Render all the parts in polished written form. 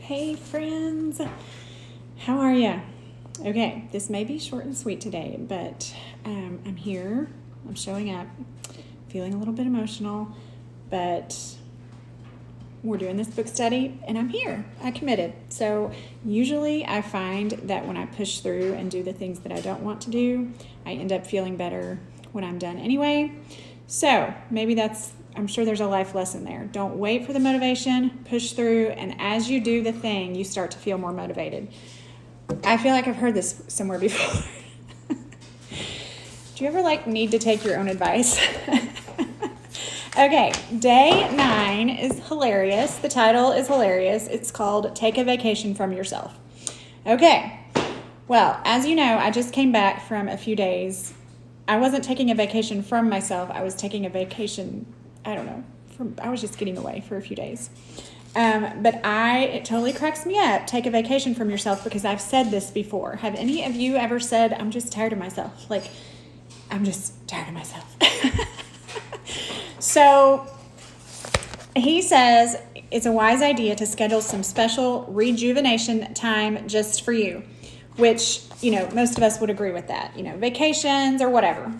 Hey friends, how are you? Okay, this may be short and sweet today, but I'm here, I'm showing up, feeling a little bit emotional, but we're doing this book study and I'm here, I committed. So usually I find that when I push through and do the things that I don't want to do, I end up feeling better when I'm done anyway. So maybe I'm sure there's a life lesson there. Don't wait for the motivation, push through, and as you do the thing, you start to feel more motivated. I feel like I've heard this somewhere before. Do you ever need to take your own advice? Okay, day 9 is hilarious. The title is hilarious. It's called Take a Vacation from Yourself. Okay, well, as you know, I just came back from a few days. I wasn't taking a vacation from myself. I was taking a vacation, I was just getting away for a few days. But it totally cracks me up. Take a vacation from yourself, because I've said this before. Have any of you ever said, I'm just tired of myself? I'm just tired of myself. So he says it's a wise idea to schedule some special rejuvenation time just for you, which, most of us would agree with that, vacations or whatever.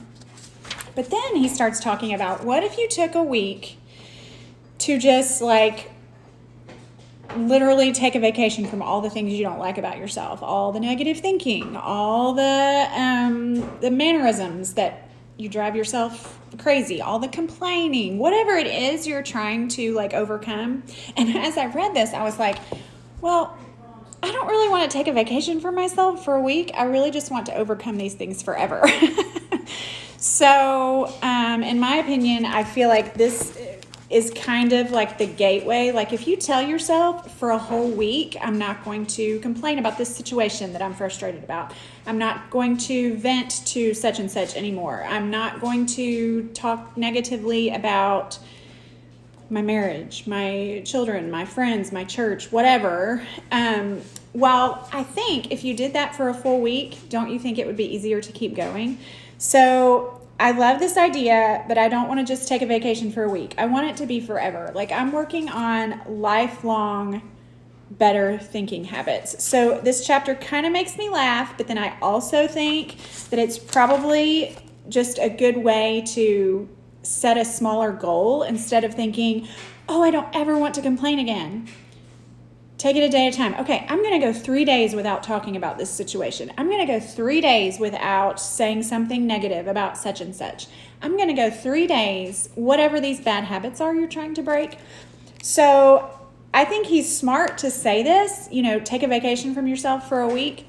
But then he starts talking about, what if you took a week to just literally take a vacation from all the things you don't like about yourself, all the negative thinking, all the mannerisms that you drive yourself crazy, all the complaining, whatever it is you're trying to overcome. And as I read this, I was like, well, I don't really want to take a vacation for myself for a week. I really just want to overcome these things forever. So, in my opinion, I feel like this is kind of like the gateway. If you tell yourself for a whole week, I'm not going to complain about this situation that I'm frustrated about. I'm not going to vent to such and such anymore. I'm not going to talk negatively about my marriage, my children, my friends, my church, whatever. Well, I think if you did that for a full week, don't you think it would be easier to keep going? So I love this idea, but I don't want to just take a vacation for a week. I want it to be forever. I'm working on lifelong better thinking habits. So this chapter kind of makes me laugh, but then I also think that it's probably just a good way to set a smaller goal instead of thinking, oh, I don't ever want to complain again. Take it a day at a time. Okay, I'm going to go 3 days without talking about this situation. I'm going to go 3 days without saying something negative about such and such. I'm going to go 3 days, whatever these bad habits are you're trying to break. So I think he's smart to say this, take a vacation from yourself for a week,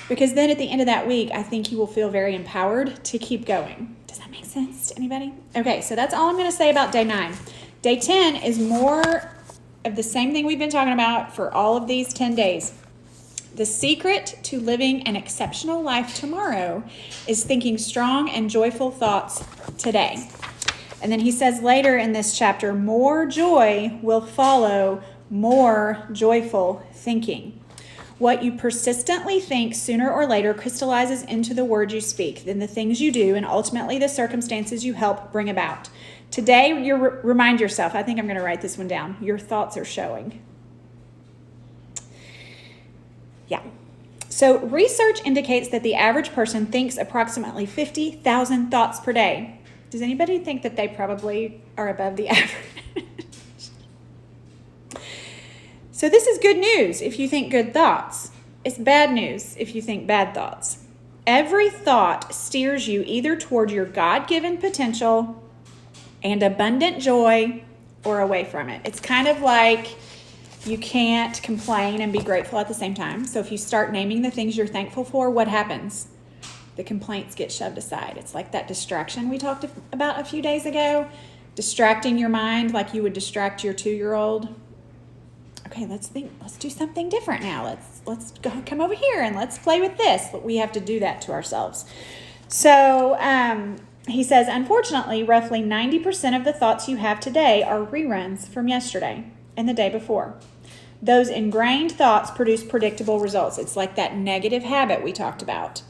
because then at the end of that week, I think you will feel very empowered to keep going. Does that make sense to anybody? Okay, so that's all I'm going to say about day 9. Day 10 is more of the same thing we've been talking about for all of these 10 days. The secret to living an exceptional life tomorrow is thinking strong and joyful thoughts today. And then he says later in this chapter, more joy will follow more joyful thinking. What you persistently think sooner or later crystallizes into the words you speak, then the things you do, and ultimately the circumstances you help bring about. Today, you remind yourself, I think I'm going to write this one down, your thoughts are showing. Yeah. So research indicates that the average person thinks approximately 50,000 thoughts per day. Does anybody think that they probably are above the average? So this is good news if you think good thoughts. It's bad news if you think bad thoughts. Every thought steers you either toward your God-given potential and abundant joy or away from it. It's kind of like you can't complain and be grateful at the same time. So if you start naming the things you're thankful for, what happens? The complaints get shoved aside. It's like that distraction we talked about a few days ago. Distracting your mind like you would distract your 2-year-old. Okay, let's do something different now. Let's come over here and let's play with this. We have to do that to ourselves. So he says, unfortunately, roughly 90% of the thoughts you have today are reruns from yesterday and the day before. Those ingrained thoughts produce predictable results. It's like that negative habit we talked about.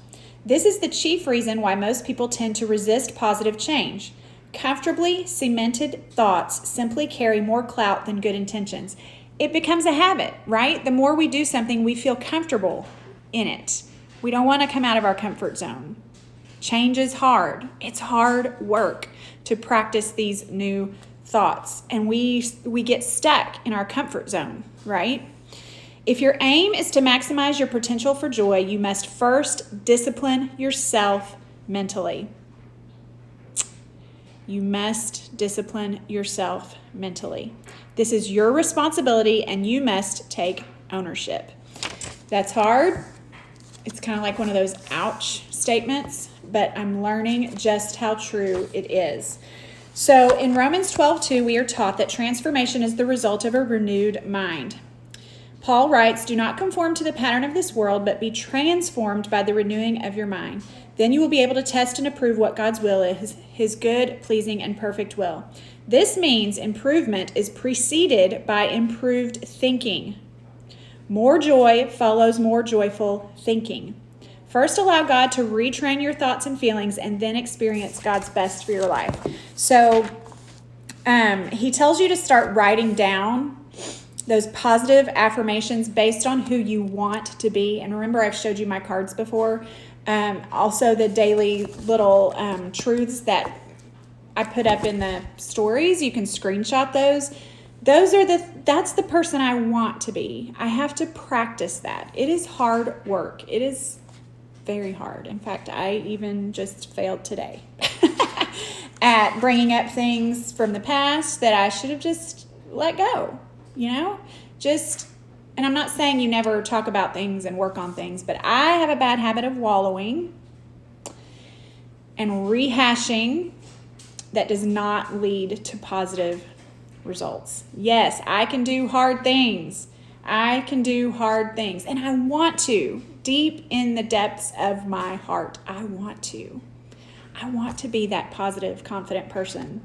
This is the chief reason why most people tend to resist positive change. Comfortably cemented thoughts simply carry more clout than good intentions. it becomes a habit, right? The more we do something, we feel comfortable in it. We don't want to come out of our comfort zone. Change is hard. It's hard work to practice these new thoughts, and we get stuck in our comfort zone, right? If your aim is to maximize your potential for joy, you must first discipline yourself mentally. You must discipline yourself mentally. This is your responsibility, and you must take ownership. That's hard. It's kind of like one of those ouch statements, but I'm learning just how true it is. So in Romans 12:2, we are taught that transformation is the result of a renewed mind. Paul writes, "Do not conform to the pattern of this world, but be transformed by the renewing of your mind. Then you will be able to test and approve what God's will is, his good, pleasing, and perfect will." This means improvement is preceded by improved thinking. More joy follows more joyful thinking. First, allow God to retrain your thoughts and feelings, and then experience God's best for your life. So he tells you to start writing down those positive affirmations based on who you want to be. And remember, I've showed you my cards before. Also, the daily little truths that I put up in the stories. You can screenshot those. That's the person I want to be. I have to practice that. It is hard work. It is very hard. In fact, I even just failed today at bringing up things from the past that I should have just let go, and I'm not saying you never talk about things and work on things, but I have a bad habit of wallowing and rehashing that does not lead to positive results. Yes, I can do hard things. And I want to. Deep in the depths of my heart, I want to. I want to be that positive, confident person.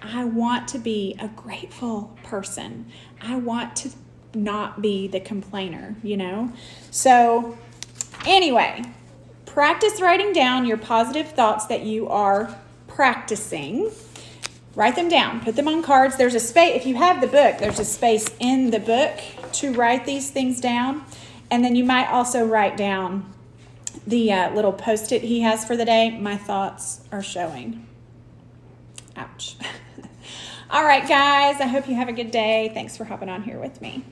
I want to be a grateful person. I want to not be the complainer, So anyway, practice writing down your positive thoughts that you are practicing. Write them down. Put them on cards. There's a space. If you have the book, there's a space in the book to write these things down. And then you might also write down the little Post-it he has for the day. My thoughts are showing. Ouch. All right, guys. I hope you have a good day. Thanks for hopping on here with me.